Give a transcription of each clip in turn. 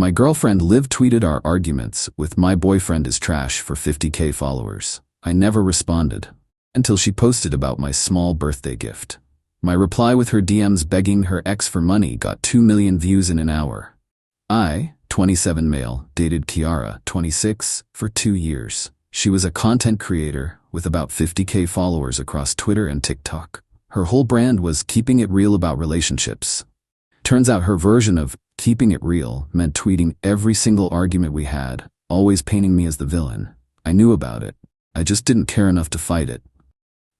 My girlfriend Liv tweeted our arguments with "my boyfriend is trash" for 50K followers. I never responded until she posted about my small birthday gift. My reply with her DMs begging her ex for money got 2 million views in an hour. I, 27 male, dated Kiara, 26, for 2 years. She was a content creator with about 50K followers across Twitter and TikTok. Her whole brand was keeping it real about relationships. Turns out her version of keeping it real meant tweeting every single argument we had, always painting me as the villain. I knew about it. I just didn't care enough to fight it.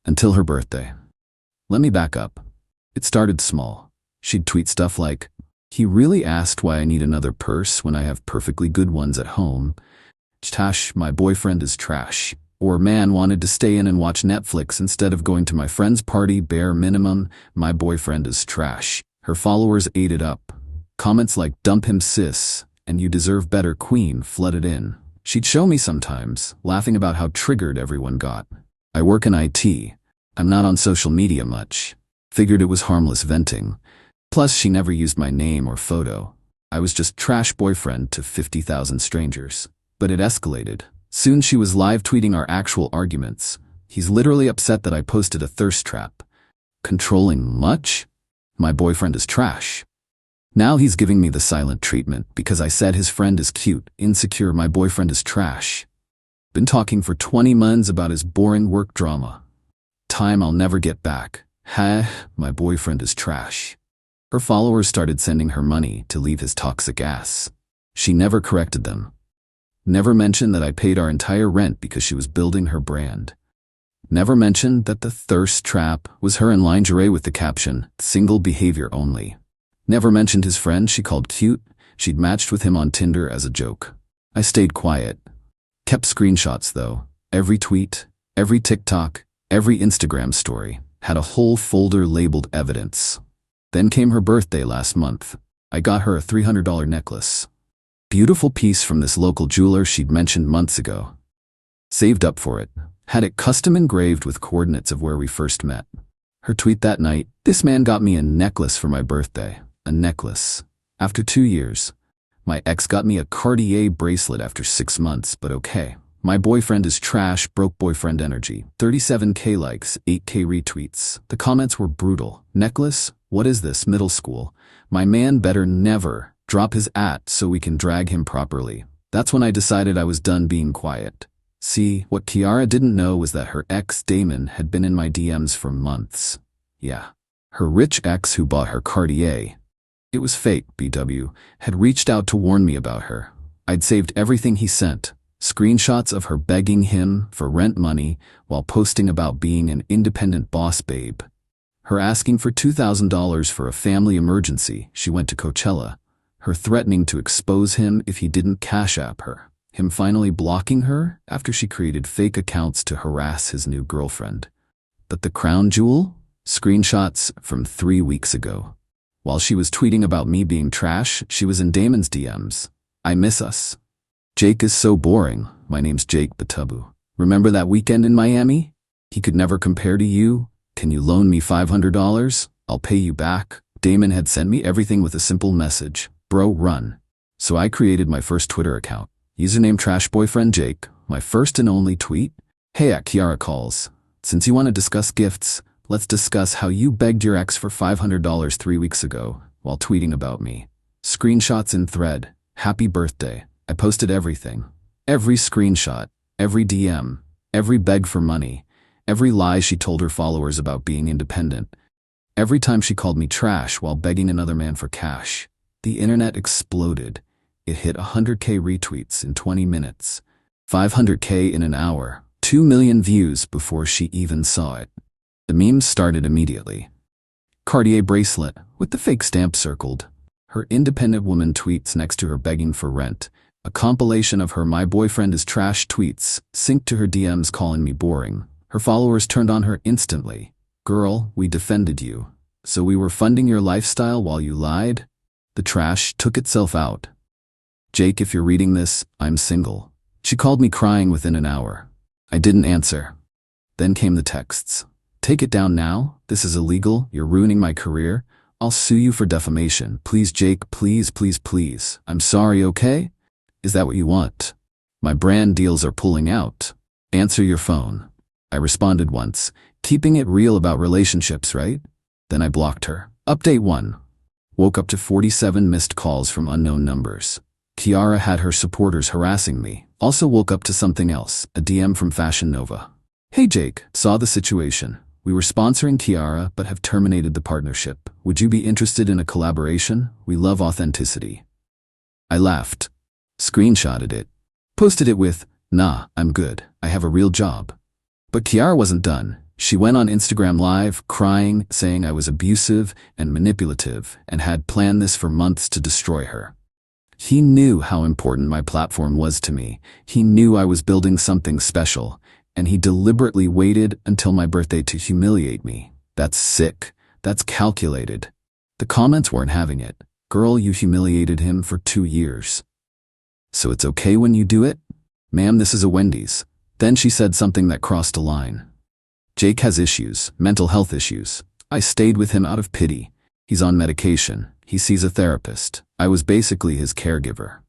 Until her birthday. Let me back up. It started small. She'd tweet stuff like, "He really asked why I need another purse when I have perfectly good ones at home. Tash, my boyfriend is trash." Or, "Man wanted to stay in and watch Netflix instead of going to my friend's party, bare minimum, my boyfriend is trash." Her followers ate it up. Comments like "dump him sis" and "you deserve better queen" flooded in. She'd show me sometimes, laughing about how triggered everyone got. I work in IT. I'm not on social media much. Figured it was harmless venting. Plus, she never used my name or photo. I was just trash boyfriend to 50,000 strangers. But it escalated. Soon she was live tweeting our actual arguments. "He's literally upset that I posted a thirst trap." Controlling much? My boyfriend is trash. Now he's giving me the silent treatment because I said his friend is cute, insecure, my boyfriend is trash. Been talking for 20 months about his boring work drama. Time I'll never get back. My boyfriend is trash. Her followers started sending her money to leave his toxic ass. She never corrected them. Never mentioned that I paid our entire rent because she was building her brand. Never mentioned that the thirst trap was her in lingerie with the caption, "single behavior only." Never mentioned his friend she called cute. She'd matched with him on Tinder as a joke. I stayed quiet. Kept screenshots though. Every tweet, every TikTok, every Instagram story had a whole folder labeled evidence. Then came her birthday last month. I got her a $300 necklace. Beautiful piece from this local jeweler she'd mentioned months ago. Saved up for it. Had it custom engraved with coordinates of where we first met. Her tweet that night, "This man got me a necklace for my birthday." A necklace. After 2 years. My ex got me a Cartier bracelet after 6 months, but okay. My boyfriend is trash, broke boyfriend energy. 37K likes, 8K retweets. The comments were brutal. Necklace? What is this, middle school? My man better never drop his so we can drag him properly. That's when I decided I was done being quiet. See, what Kiara didn't know was that her ex, Damon, had been in my DMs for months. Yeah. Her rich ex who bought her Cartier. It was fate, BW, had reached out to warn me about her. I'd saved everything he sent. Screenshots of her begging him for rent money while posting about being an independent boss babe. Her asking for $2,000 for a family emergency. She went to Coachella. Her threatening to expose him if he didn't Cash App her. Him finally blocking her after she created fake accounts to harass his new girlfriend. But the crown jewel? Screenshots from 3 weeks ago. While she was tweeting about me being trash, she was in Damon's DMs. "I miss us. Jake is so boring. My name's Jake Batabu. Remember that weekend in Miami? He could never compare to you. Can you loan me $500? I'll pay you back." Damon had sent me everything with a simple message. "Bro, run." So I created my first Twitter account. Username Trash Boyfriend Jake. My first and only tweet. "Hey, at Kiara calls. Since you want to discuss gifts, let's discuss how you begged your ex for $500 3 weeks ago while tweeting about me." Screenshots in thread. "Happy birthday." I posted everything. Every screenshot, every DM, every beg for money, every lie she told her followers about being independent. Every time she called me trash while begging another man for cash. The internet exploded. It hit 100K retweets in 20 minutes, 500K in an hour, 2 million views before she even saw it. The memes started immediately. Cartier bracelet with the fake stamp circled. Her independent woman tweets next to her begging for rent. A compilation of her "my boyfriend is trash" tweets synced to her DMs calling me boring. Her followers turned on her instantly. "Girl, we defended you. So we were funding your lifestyle while you lied?" The trash took itself out. "Jake, if you're reading this, I'm single." She called me crying within an hour. I didn't answer. Then came the texts. "Take it down now. This is illegal. You're ruining my career. I'll sue you for defamation. Please, Jake, please, please, please. I'm sorry, okay? Is that what you want? My brand deals are pulling out. Answer your phone. I responded once, keeping it real about relationships, right? Then I blocked her. Update 1. Woke up to 47 missed calls from unknown numbers. Kiara had her supporters harassing me. Also woke up to something else, a DM from Fashion Nova. Hey Jake, saw the situation. We were sponsoring Kiara but have terminated the partnership. Would you be interested in a collaboration? We love authenticity. I laughed, screenshotted it, posted it with, nah, I'm good, I have a real job. But Kiara wasn't done. She went on Instagram Live, crying, saying I was abusive and manipulative and had planned this for months to destroy her. He knew how important my platform was to me. He knew I was building something special, and he deliberately waited until my birthday to humiliate me. That's sick. That's calculated. The comments weren't having it. Girl, you humiliated him for 2 years. So it's okay when you do it? Ma'am, this is a Wendy's. Then she said something that crossed a line. Jake has issues, mental health issues. I stayed with him out of pity. He's on medication. He sees a therapist. I was basically his caregiver.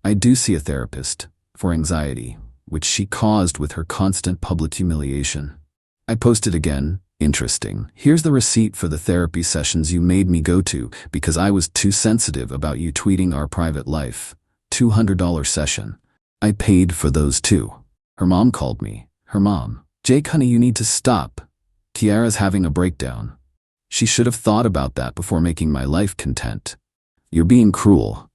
I do see a therapist for anxiety, which she caused with her constant public humiliation. I posted again, interesting. Here's the receipt for the therapy sessions you made me go to because I was too sensitive about you tweeting our private life. $200 session. I paid for those too. Her mom called me. Her mom. Jake, honey, you need to stop. Kiara's having a breakdown. She should have thought about that before making my life content. You're being cruel.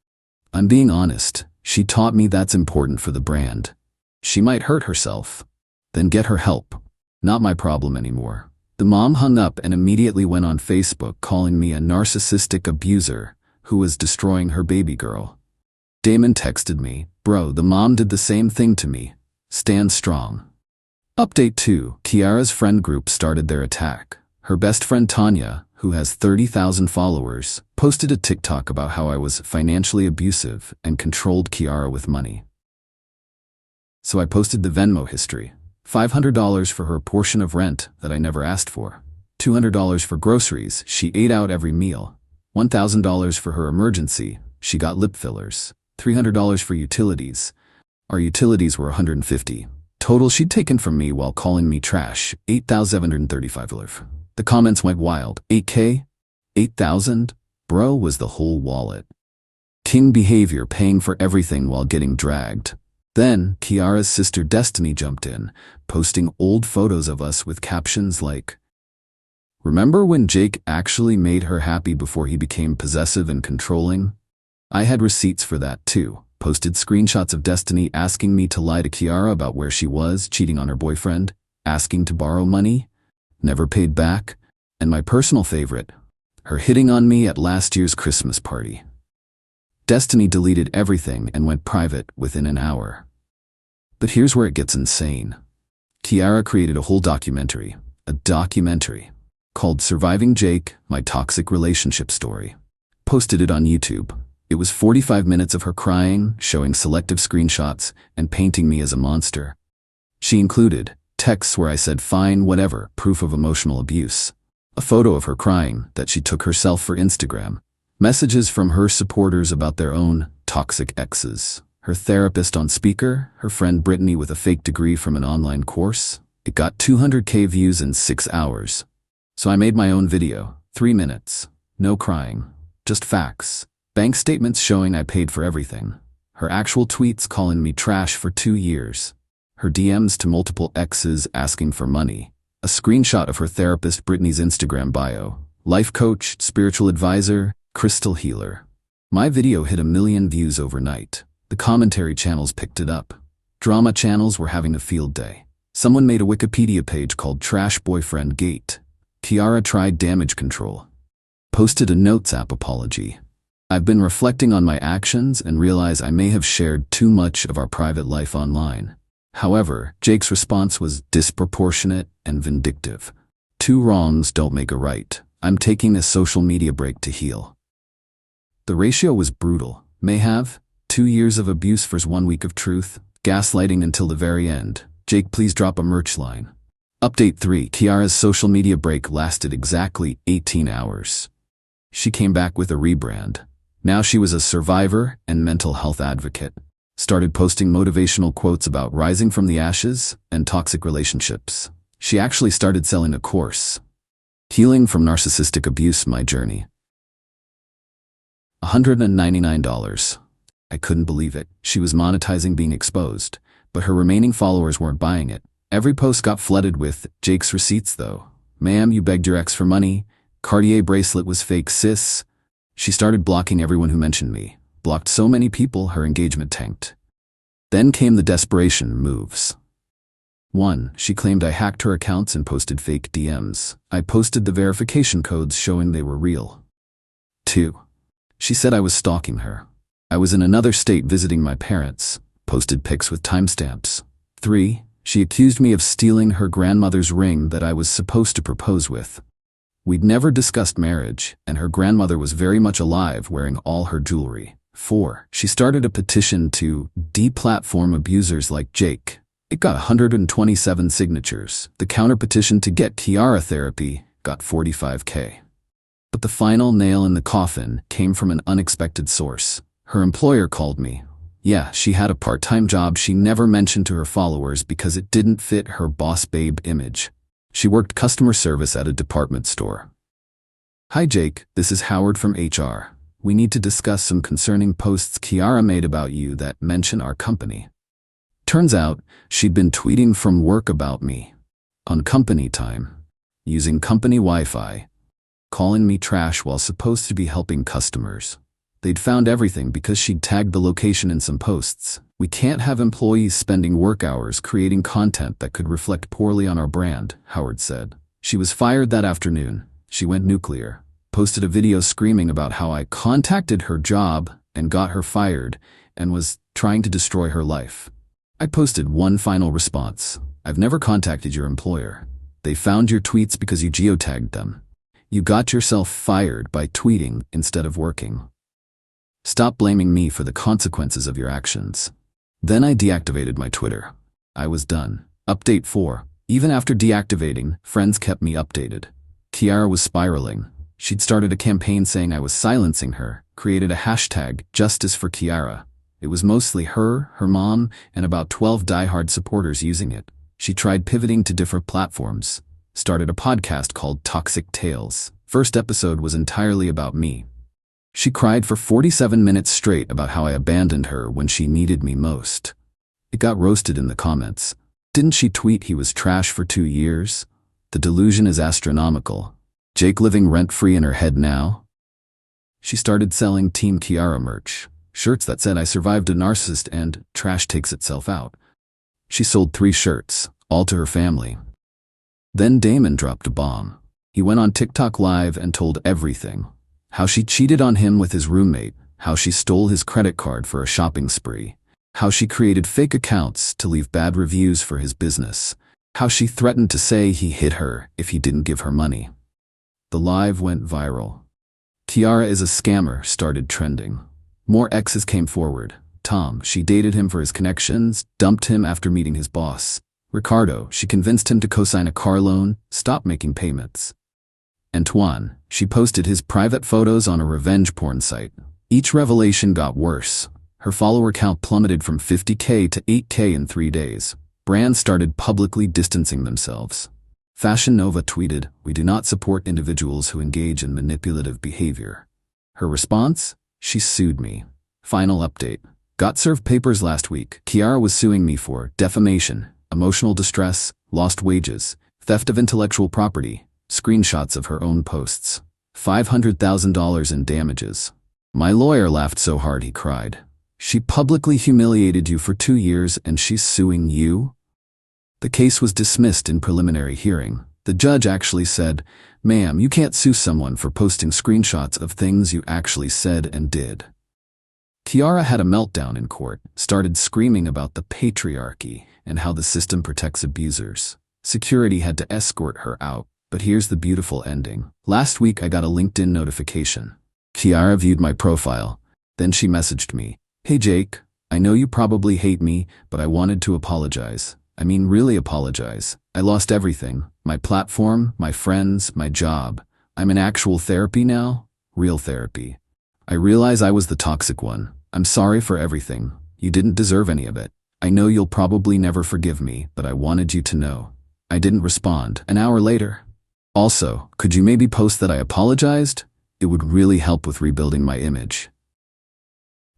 I'm being honest. She taught me that's important for the brand. She might hurt herself. Then get her help. Not my problem anymore. The mom hung up and immediately went on Facebook calling me a narcissistic abuser who was destroying her baby girl. Damon texted me, bro, the mom did the same thing to me. Stand strong. Update 2. Kiara's friend group started their attack. Her best friend Tanya, who has 30,000 followers, posted a TikTok about how I was financially abusive and controlled Kiara with money. So I posted the Venmo history. $500 for her portion of rent that I never asked for. $200 for groceries, she ate out every meal. $1,000 for her emergency, she got lip fillers. $300 for utilities. Our utilities were $150. Total she'd taken from me while calling me trash, $8,735. The comments went wild. 8K? 8,000? Bro was the whole wallet. King behavior, paying for everything while getting dragged. Then, Kiara's sister Destiny jumped in, posting old photos of us with captions like, "Remember when Jake actually made her happy before he became possessive and controlling?" I had receipts for that too. Posted screenshots of Destiny asking me to lie to Kiara about where she was, cheating on her boyfriend, asking to borrow money, never paid back, and my personal favorite, her hitting on me at last year's Christmas party. Destiny deleted everything and went private within an hour. But here's where it gets insane. Kiara created a whole documentary, called Surviving Jake, My Toxic Relationship Story. Posted it on YouTube. It was 45 minutes of her crying, showing selective screenshots, and painting me as a monster. She included texts where I said fine, whatever, proof of emotional abuse. A photo of her crying that she took herself for Instagram. Messages from her supporters about their own toxic exes. Her therapist on speaker, her friend Brittany with a fake degree from an online course. It got 200K views in 6 hours. So I made my own video, 3 minutes. No crying, just facts. Bank statements showing I paid for everything. Her actual tweets calling me trash for 2 years. Her DMs to multiple exes asking for money. A screenshot of her therapist Brittany's Instagram bio. Life coach, spiritual advisor, crystal healer. My video hit 1 million views overnight. The commentary channels picked it up. Drama channels were having a field day. Someone made a Wikipedia page called Trash Boyfriend Gate. Kiara tried damage control. Posted a Notes app apology. I've been reflecting on my actions and realize I may have shared too much of our private life online. However, Jake's response was disproportionate and vindictive. 2 wrongs don't make a right. I'm taking a social media break to heal. The ratio was brutal. May have 2 years of abuse versus 1 week of truth, gaslighting until the very end. Jake, please drop a merch line. Update 3. Kiara's social media break lasted exactly 18 hours. She came back with a rebrand. Now she was a survivor and mental health advocate. Started posting motivational quotes about rising from the ashes and toxic relationships. She actually started selling a course. Healing from Narcissistic Abuse, My Journey. $199. I couldn't believe it. She was monetizing being exposed, but her remaining followers weren't buying it. Every post got flooded with, "Jake's receipts though. Ma'am, you begged your ex for money. Cartier bracelet was fake, sis." She started blocking everyone who mentioned me. Blocked so many people, her engagement tanked. Then came the desperation moves. 1. She claimed I hacked her accounts and posted fake DMs. I posted the verification codes showing they were real. 2. She said I was stalking her. I was in another state visiting my parents. Posted pics with timestamps. 3. She accused me of stealing her grandmother's ring that I was supposed to propose with. We'd never discussed marriage, and her grandmother was very much alive, wearing all her jewelry. 4. She started a petition to deplatform abusers like Jake. It got 127 signatures. The counter-petition to get Kiara therapy got 45K. But the final nail in the coffin came from an unexpected source. Her employer called me. Yeah, she had a part-time job she never mentioned to her followers because it didn't fit her boss babe image. She worked customer service at a department store. "Hi Jake, this is Howard from HR. We need to discuss some concerning posts Kiara made about you that mention our company." Turns out, she'd been tweeting from work about me. On company time. Using company Wi-Fi. Calling me trash while supposed to be helping customers. They'd found everything because she'd tagged the location in some posts. "We can't have employees spending work hours creating content that could reflect poorly on our brand," Howard said. She was fired that afternoon. She went nuclear. Posted a video screaming about how I contacted her job and got her fired and was trying to destroy her life. I posted one final response. "I've never contacted your employer. They found your tweets because you geotagged them. You got yourself fired by tweeting instead of working. Stop blaming me for the consequences of your actions." Then I deactivated my Twitter. I was done. Update 4. Even after deactivating, friends kept me updated. Kiara was spiraling. She'd started a campaign saying I was silencing her, created a hashtag, Justice for Kiara. It was mostly her mom, and about 12 diehard supporters using it. She tried pivoting to different platforms. Started a podcast called Toxic Tales. First episode was entirely about me. She cried for 47 minutes straight about how I abandoned her when she needed me most. It got roasted in the comments. Didn't she tweet he was trash for 2 years? The delusion is astronomical. Jake living rent-free in her head now? She started selling Team Kiara merch. Shirts that said I survived a narcissist and trash takes itself out. She sold 3 shirts, all to her family. Then Damon dropped a bomb. He went on TikTok Live and told everything. How she cheated on him with his roommate, how she stole his credit card for a shopping spree, how she created fake accounts to leave bad reviews for his business, how she threatened to say he hit her if he didn't give her money. The live went viral. Kiara is a scammer started trending. More exes came forward. Tom, she dated him for his connections, dumped him after meeting his boss. Ricardo, she convinced him to co-sign a car loan, stop making payments. Antoine, she posted his private photos on a revenge porn site. Each revelation got worse. Her follower count plummeted from 50K to 8K in 3 days. Brands started publicly distancing themselves. Fashion Nova tweeted, "We do not support individuals who engage in manipulative behavior." Her response? She sued me. Final update. Got served papers last week. Kiara was suing me for defamation, emotional distress, lost wages, theft of intellectual property, screenshots of her own posts. $500,000 in damages. My lawyer laughed so hard he cried. She publicly humiliated you for 2 years and she's suing you? The case was dismissed in preliminary hearing. The judge actually said, "Ma'am, you can't sue someone for posting screenshots of things you actually said and did." Kiara had a meltdown in court, started screaming about the patriarchy and how the system protects abusers. Security had to escort her out. But here's the beautiful ending. Last week I got a LinkedIn notification. Kiara viewed my profile. Then she messaged me. "Hey Jake, I know you probably hate me, but I wanted to apologize. I mean really apologize. I lost everything. My platform, my friends, my job. I'm in actual therapy now. Real therapy. I realize I was the toxic one. I'm sorry for everything. You didn't deserve any of it. I know you'll probably never forgive me, but I wanted you to know. I didn't respond. An hour later. Also, could you maybe post that I apologized? It would really help with rebuilding my image.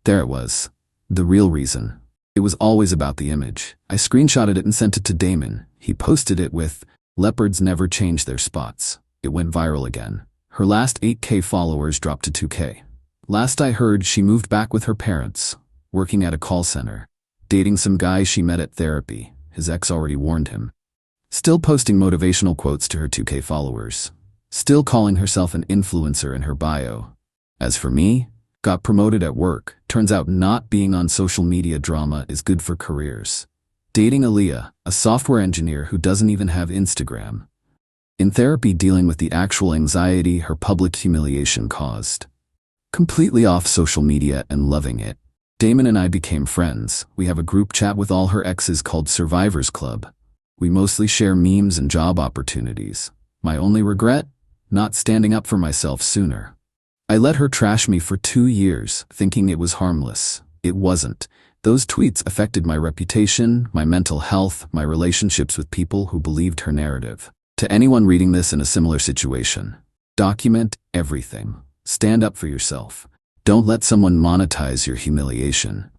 There it was. The real reason. It was always about the image. I screenshotted it and sent it to Damon. He posted it with, "Leopards never change their spots." It went viral again. Her last 8K followers dropped to 2K. Last I heard, she moved back with her parents, working at a call center, dating some guy she met at therapy. His ex already warned him. Still posting motivational quotes to her 2K followers. Still calling herself an influencer in her bio. As for me, got promoted at work. Turns out not being on social media drama is good for careers. Dating Aaliyah, a software engineer who doesn't even have Instagram. In therapy, dealing with the actual anxiety her public humiliation caused. Completely off social media and loving it. Damon and I became friends. We have a group chat with all her exes called Survivors Club. We mostly share memes and job opportunities. My only regret? Not standing up for myself sooner. I let her trash me for 2 years, thinking it was harmless. It wasn't. Those tweets affected my reputation, my mental health, my relationships with people who believed her narrative. To anyone reading this in a similar situation, document everything. Stand up for yourself. Don't let someone monetize your humiliation.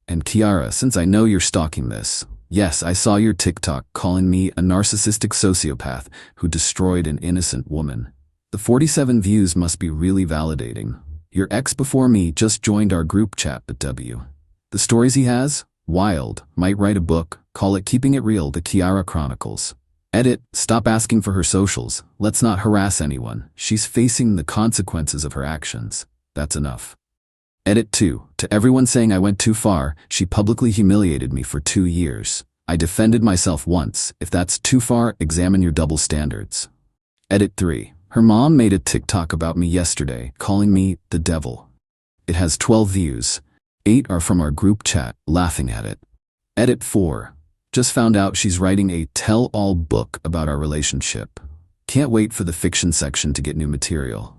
And Kiara, since I know you're stalking this, yes, I saw your TikTok calling me a narcissistic sociopath who destroyed an innocent woman. The 47 views must be really validating. Your ex before me just joined our group chat, but the stories he has? Wild. Might write a book, call it Keeping It Real, the Kiara Chronicles. Edit, stop asking for her socials. Let's not harass anyone. She's facing the consequences of her actions. That's enough. Edit 2, to everyone saying I went too far, she publicly humiliated me for 2 years. I defended myself once. If that's too far, examine your double standards. Edit 3. Her mom made a TikTok about me yesterday, calling me the devil. It has 12 views. 8 are from our group chat, laughing at it. Edit 4. Just found out she's writing a tell-all book about our relationship. Can't wait for the fiction section to get new material.